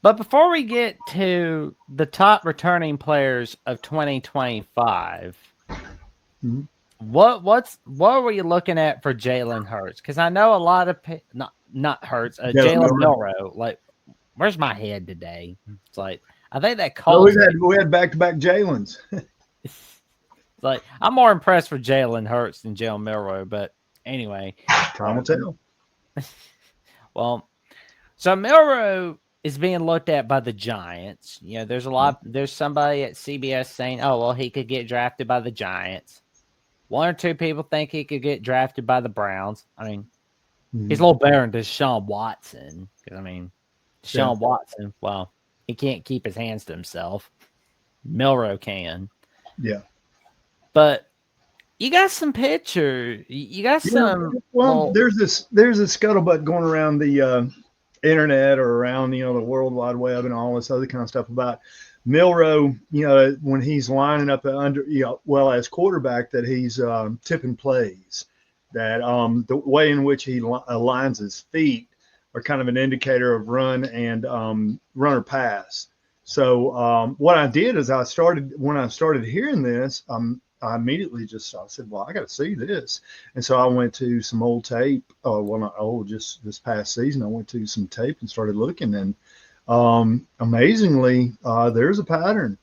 But before we get to the top returning players of 2025, what were you looking at for Jalen Hurts? Because I know a lot of not Hurts, Jalen Milroe. Like, where's my head today? It's like I think that Well, Colts. we had back-to-back Jalen's. Like, I'm more impressed with Jalen Hurts than Jalen Milroe, but anyway, Time will tell. Well, so Milroe is being looked at by the Giants. You know, there's somebody at CBS saying, "Oh, well, he could get drafted by the Giants." One or two people think he could get drafted by the Browns. I mean, he's a little better than Deshaun Watson. Because, I mean, Deshaun Watson, well, he can't keep his hands to himself. Milroe can. Yeah. But you got some pictures. You got some. Well, there's a scuttlebutt going around the internet or around, the World Wide Web and all this other kind of stuff about Milroe, when he's lining up as quarterback, that he's tipping plays, that the way in which he aligns his feet are kind of an indicator of run and run or pass. So what I did is when I started hearing this, I immediately said, well, I got to see this. And so I went to some old tape. Just this past season, I went to some tape and started looking, and amazingly, there's a pattern,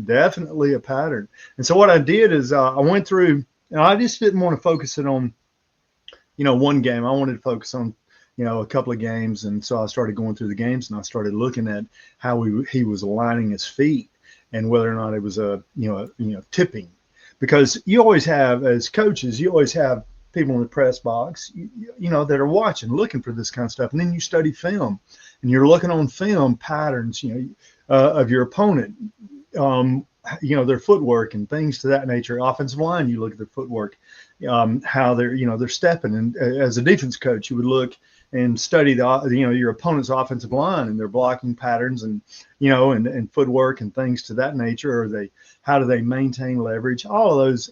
definitely a pattern. And so what I did is I went through, and I just didn't want to focus it on, one game. I wanted to focus on, a couple of games. And so I started going through the games, and I started looking at how he was aligning his feet and whether or not it was tipping, because you always have, as coaches, you always have people in the press box, that are watching, looking for this kind of stuff. And then you study film, and you're looking on film patterns, of your opponent, their footwork and things to that nature. Offensive line, you look at their footwork, how they're stepping. And as a defense coach, you would look and study your opponent's offensive line and their blocking patterns and footwork and things to that nature. How do they maintain leverage? All of those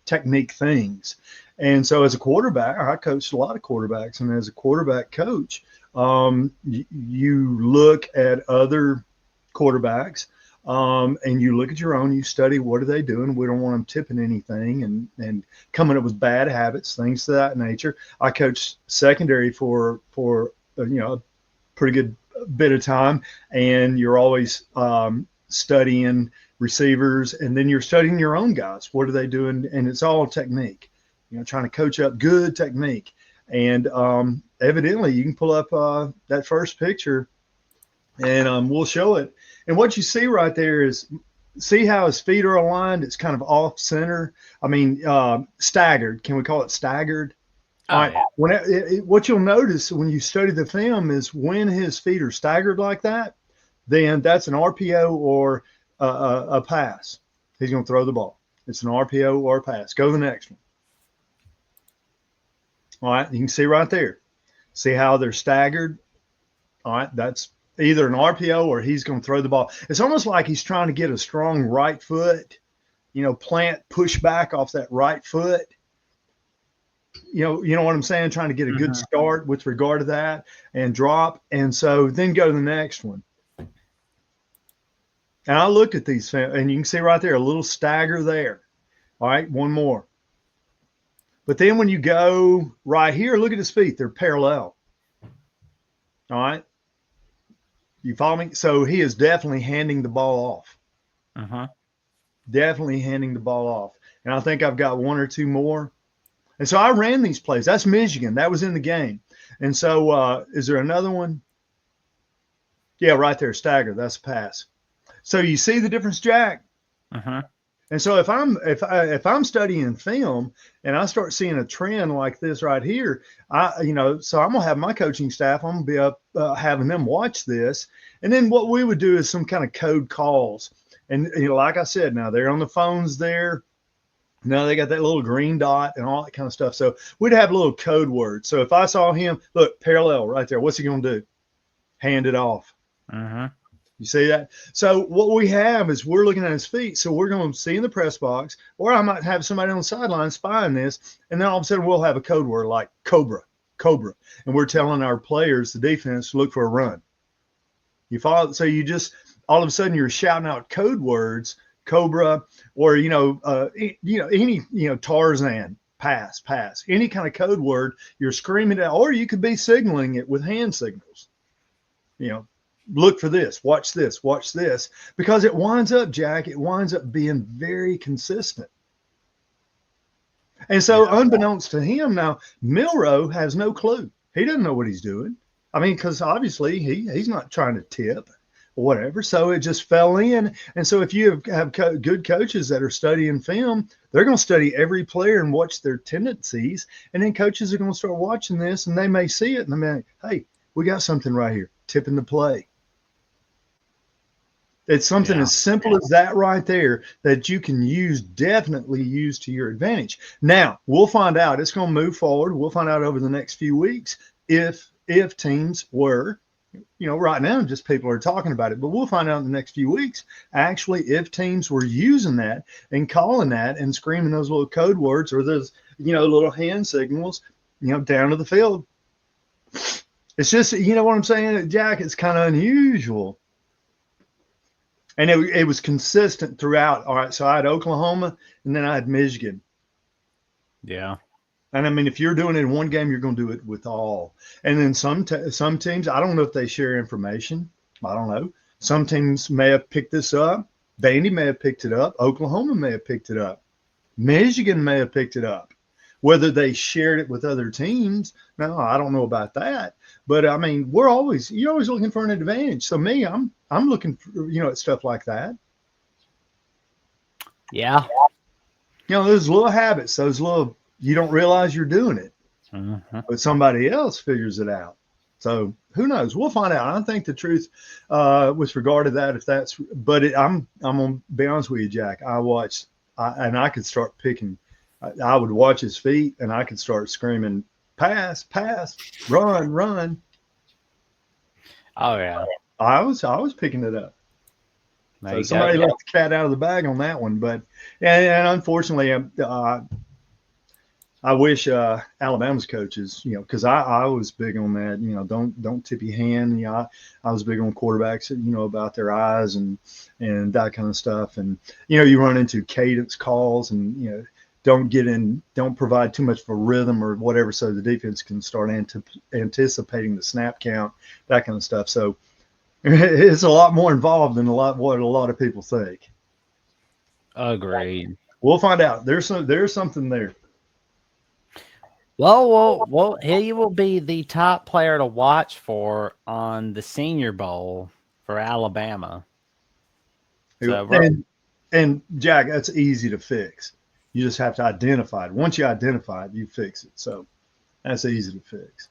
technique things. And so as a quarterback, I coached a lot of quarterbacks, and as a quarterback coach, you look at other quarterbacks, and you look at your own, you study, what are they doing? We don't want them tipping anything and coming up with bad habits, things to that nature. I coached secondary for a pretty good bit of time, and you're always studying receivers, and then you're studying your own guys. What are they doing? And it's all technique, trying to coach up good technique. And evidently you can pull up that first picture, and we'll show it. And what you see right there is, see how his feet are aligned? It's kind of off center. I mean, staggered. Can we call it staggered? All right. Yeah. What you'll notice when you study the film is when his feet are staggered like that, then that's an RPO or a pass. He's going to throw the ball. It's an RPO or a pass. Go to the next one. All right. You can see right there. See how they're staggered? All right. That's either an RPO or he's going to throw the ball. It's almost like he's trying to get a strong right foot, push back off that right foot. You know what I'm saying? Trying to get a good start with regard to that and drop. And so then go to the next one. And I looked at these, and you can see right there, a little stagger there. All right, one more. But then when you go right here, look at his feet. They're parallel. All right. You follow me? So he is definitely handing the ball off. Definitely handing the ball off. And I think I've got one or two more. And so I ran these plays. That's Michigan. That was in the game. And so is there another one? Yeah, right there, stagger. That's a pass. So you see the difference, Jack? And so if I'm studying film and I start seeing a trend like this right here, so I'm gonna have my coaching staff. I'm gonna be up having them watch this, and then what we would do is some kind of code calls. And like I said, now they're on the phones there. Now they got that little green dot and all that kind of stuff. So we'd have a little code word. So if I saw him, look, parallel right there. What's he gonna do? Hand it off. You see that? So what we have is we're looking at his feet. So we're going to see in the press box, or I might have somebody on the sideline spying this. And then all of a sudden we'll have a code word like cobra. And we're telling our players, the defense, to look for a run. You follow, so you just all of a sudden you're shouting out code words, Cobra, or any Tarzan, pass, any kind of code word. You're screaming it, or you could be signaling it with hand signals. You know, look for this, watch this, because it winds up, Jack. It winds up being very consistent. And so, Yeah. unbeknownst to him, now Milroe has no clue. He doesn't know what he's doing. I mean, because obviously he's not trying to tip or whatever. So it just fell in. And so if you have good coaches that are studying film, they're going to study every player and watch their tendencies. And then coaches are going to start watching this, and they may see it and they may, hey, we got something right here, tipping the play. It's something Yeah. as simple as that right there that you can definitely use to your advantage. Now, we'll find out. It's going to move forward. We'll find out over the next few weeks if teams were, right now just people are talking about it, but we'll find out in the next few weeks actually if teams were using that and calling that and screaming those little code words or those, little hand signals, down to the field. It's just, what I'm saying, Jack, it's kind of unusual. And it was consistent throughout. All right, so I had Oklahoma, and then I had Michigan. Yeah. And I mean, if you're doing it in one game, you're going to do it with all. And then some teams, I don't know if they share information. I don't know. Some teams may have picked this up. Vandy may have picked it up. Oklahoma may have picked it up. Michigan may have picked it up. Whether they shared it with other teams, no, I don't know about that. But I mean, you're always looking for an advantage. So me, I'm looking for, at stuff like that. Yeah. Those little habits, those little, you don't realize you're doing it, but somebody else figures it out. So who knows? We'll find out. I think the truth with regard to that, I'm gonna be honest with you, Jack. And I could start picking. I would watch his feet, and I could start screaming, pass, run. Oh yeah. I was picking it up. There So you somebody go. let the cat out of the bag on that one. But and unfortunately, I wish Alabama's coaches, because I was big on that. Don't tip your hand. I was big on quarterbacks, about their eyes and that kind of stuff. And you run into cadence calls, and don't provide too much of a rhythm or whatever, so the defense can start anticipating the snap count, that kind of stuff. So it's a lot more involved than what a lot of people think. Agreed. We'll find out. There's something there. Well, he will be the top player to watch for on the Senior Bowl for Alabama. So And Jack, that's easy to fix. You just have to identify it. Once you identify it, you fix it. So that's easy to fix.